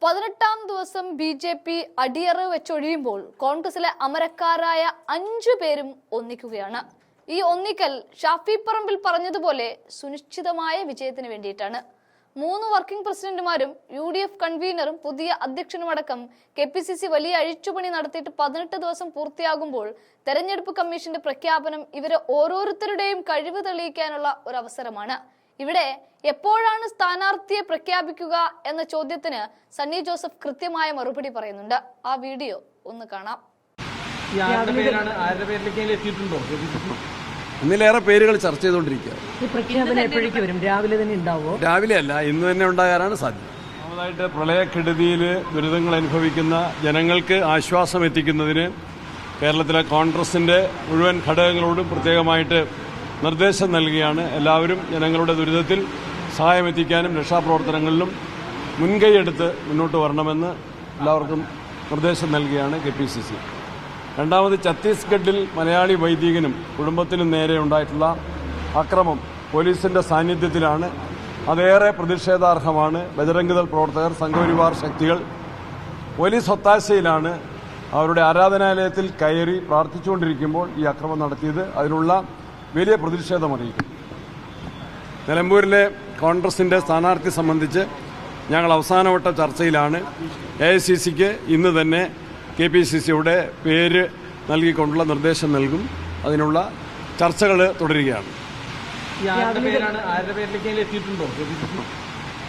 18-ാം ദിവസം ബി.ജെ.പി. അടിയറവ് വെച്ചൊഴിയുമ്പോൾ കോൺഗ്രസിലെ അമരക്കാരായ 5 പേരും ഒന്നിക്കുകയാണ്. ഈ ഒന്നിക്കൽ ഷാഫി പറമ്പിൽ പറഞ്ഞതുപോലെ സുനിശ്ചിതമായ വിജയത്തിന് വേണ്ടിയിട്ടാണ്. 3 വർക്കിംഗ് പ്രസിഡന്റുമാരും UDF കൺവീനറും പുതിയ അധ്യക്ഷനുമടക്കം KPCC വലിയ അഴിച്ചുപണി നടത്തിയിട്ട് 18 ദിവസം പൂർത്തിയാകുമ്പോൾ തെരഞ്ഞെടുപ്പ് കമ്മീഷന്റെ പ്രഖ്യാപനം ഇവരെ ഓരോരുത്തരുടെയും കഴിവ് തെളിയിക്കാനുള്ള ഒരു അവസരമാണ്. ഇവിടെ എപ്പോഴാണ് സ്ഥാനാർത്ഥിയെ പ്രഖ്യാപിക്കുക എന്ന ചോദ്യത്തിന് സണ്ണി ജോസഫ് കൃത്യമായ മറുപടി പറയുന്നുണ്ട്. ആ വീഡിയോ ഒന്ന് കാണാം. ഇന്നിലേറെ പേരുകൾ ചർച്ച ചെയ്തുകൊണ്ടിരിക്കുക. രാവിലെ അല്ല, ഇന്ന് തന്നെ ഉണ്ടാകാനാണ് സാധ്യത. ഒന്നാമതായിട്ട് പ്രളയക്കെടുതിയിൽ ദുരിതങ്ങൾ അനുഭവിക്കുന്ന ജനങ്ങൾക്ക് ആശ്വാസം എത്തിക്കുന്നതിന് കേരളത്തിലെ കോൺഗ്രസിന്റെ മുഴുവൻ ഘടകങ്ങളോടും പ്രത്യേകമായിട്ട് നിർദ്ദേശം നൽകുകയാണ്. എല്ലാവരും ജനങ്ങളുടെ ദുരിതത്തിൽ സഹായം എത്തിക്കാനും രക്ഷാപ്രവർത്തനങ്ങളിലും മുൻകൈയെടുത്ത് മുന്നോട്ട് വരണമെന്ന് എല്ലാവർക്കും നിർദ്ദേശം നൽകുകയാണ് KPCC. രണ്ടാമത്, ഛത്തീസ്ഗഡിൽ മലയാളി വൈദികനും കുടുംബത്തിനും നേരെ ഉണ്ടായിട്ടുള്ള അക്രമം പോലീസിന്റെ സാന്നിധ്യത്തിലാണ്. അതേറെ പ്രതിഷേധാർഹമാണ്. ബജറംഗ് ദൾ പ്രവർത്തകർ, സംഘപരിവാർ ശക്തികൾ പോലീസ് ഒത്താശയിലാണ് അവരുടെ ആരാധനാലയത്തിൽ കയറി പ്രാർത്ഥിച്ചുകൊണ്ടിരിക്കുമ്പോൾ ഈ അക്രമം നടത്തിയത്. അതിനുള്ള വലിയ പ്രതിഷേധമറിയിക്കും. നിലമ്പൂരിലെ കോൺഗ്രസിന്റെ സ്ഥാനാർത്ഥി സംബന്ധിച്ച് ഞങ്ങൾ അവസാനവട്ട ചർച്ചയിലാണ്. AICCക്ക് ഇന്ന് തന്നെ KPCCയുടെ പേര് നൽകിക്കൊണ്ടുള്ള നിർദ്ദേശം നൽകും. അതിനുള്ള ചർച്ചകൾ തുടരുകയാണ്.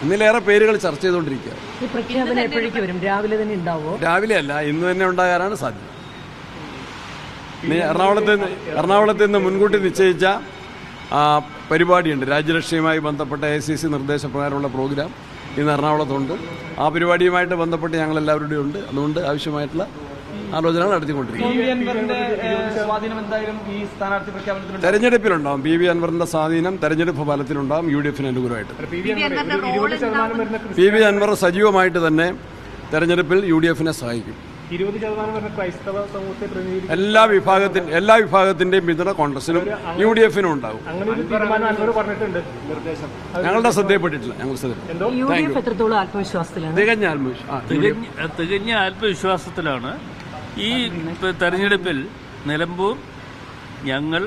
ഇന്നിലേറെ പേരുകൾ ചർച്ച ചെയ്തുകൊണ്ടിരിക്കുക. രാവിലെ അല്ല, ഇന്ന് തന്നെ ഉണ്ടാകാനാണ് സാധ്യത. എറണാകുളത്ത് നിന്ന് മുൻകൂട്ടി നിശ്ചയിച്ച പരിപാടിയുണ്ട്. രാജ്യരക്ഷയുമായി ബന്ധപ്പെട്ട AICC നിർദ്ദേശപ്രകാരമുള്ള പ്രോഗ്രാം ഇന്ന് എറണാകുളത്തുണ്ട്. ആ പരിപാടിയുമായിട്ട് ബന്ധപ്പെട്ട് ഞങ്ങൾ എല്ലാവരുടെയും ഉണ്ട്. അതുകൊണ്ട് ആവശ്യമായിട്ടുള്ള ആലോചനകൾ നടത്തിക്കൊണ്ടിരിക്കും. തെരഞ്ഞെടുപ്പിലുണ്ടാവും. PV അൻവറിന്റെ സ്വാധീനം തെരഞ്ഞെടുപ്പ് ഫലത്തിലുണ്ടാവും. UDFന് അനുകൂലമായിട്ട് PV അൻവർ സജീവമായിട്ട് തന്നെ തെരഞ്ഞെടുപ്പിൽ UDFനെ സഹായിക്കും. 20% ക്രൈസ്തവ സമൂഹത്തെ എല്ലാ വിഭാഗത്തിന്റെയും പിന്തുണ കോൺഗ്രസിനും UDFനും ഉണ്ടാവും. ഞങ്ങളുടെ ശ്രദ്ധയിൽപ്പെട്ടിട്ടില്ല. തികഞ്ഞ ആത്മവിശ്വാസത്തിലാണ് ഈ തെരഞ്ഞെടുപ്പിൽ നിലമ്പൂർ ഞങ്ങൾ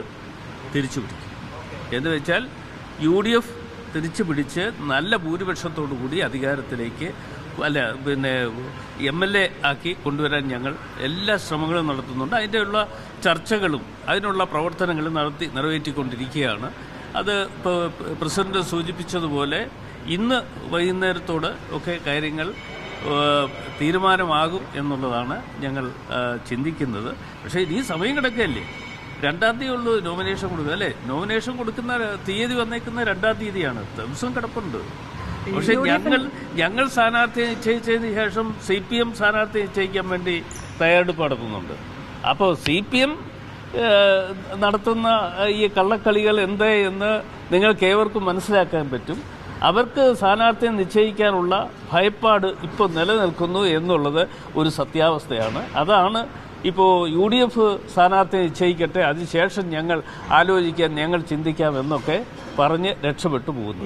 തിരിച്ചുപിടിക്കും. എന്ന് വെച്ചാൽ UDF തിരിച്ചുപിടിച്ച് നല്ല ഭൂരിപക്ഷത്തോടു കൂടി അധികാരത്തിലേക്ക് MLA ആക്കി കൊണ്ടുവരാൻ ഞങ്ങൾ എല്ലാ ശ്രമങ്ങളും നടത്തുന്നുണ്ട്. അതിൻ്റെയുള്ള ചർച്ചകളും അതിനുള്ള പ്രവർത്തനങ്ങളും നിറവേറ്റിക്കൊണ്ടിരിക്കുകയാണ്. അത് ഇപ്പോൾ പ്രസിഡന്റ് സൂചിപ്പിച്ചതുപോലെ ഇന്ന് വൈകുന്നേരത്തോട് ഒക്കെ കാര്യങ്ങൾ തീരുമാനമാകും എന്നുള്ളതാണ് ഞങ്ങൾ ചിന്തിക്കുന്നത്. പക്ഷേ ഈ സമയം കിടക്കുകയല്ലേ. 2-ാം തീയതി ഉള്ളൂ നോമിനേഷൻ കൊടുക്കുക, അല്ലേ? നോമിനേഷൻ കൊടുക്കുന്ന തീയതി വന്നേക്കുന്ന 2-ാം തീയതിയാണ്. ദിവസം കിടപ്പുണ്ട്. പക്ഷെ ഞങ്ങൾ സ്ഥാനാർത്ഥിയെ നിശ്ചയിച്ചതിന് ശേഷം CPM സ്ഥാനാർത്ഥിയെ നിശ്ചയിക്കാൻ വേണ്ടി തയ്യാറെടുപ്പ് നടത്തുന്നുണ്ട്. അപ്പോൾ CPM നടത്തുന്ന ഈ കള്ളക്കളികൾ എന്ത് എന്ന് നിങ്ങൾക്ക് ഏവർക്കും മനസ്സിലാക്കാൻ പറ്റും. അവർക്ക് സ്ഥാനാർത്ഥിയെ നിശ്ചയിക്കാനുള്ള ഭയപ്പാട് ഇപ്പോൾ നിലനിൽക്കുന്നു എന്നുള്ളത് ഒരു സത്യാവസ്ഥയാണ്. അതാണ് ഇപ്പോൾ UDF സ്ഥാനാർത്ഥിയെ നിശ്ചയിക്കട്ടെ, അതിനുശേഷം ഞങ്ങൾ ആലോചിക്കാൻ, ഞങ്ങൾ ചിന്തിക്കാം എന്നൊക്കെ പറഞ്ഞ് രക്ഷപ്പെട്ടു പോകുന്നു.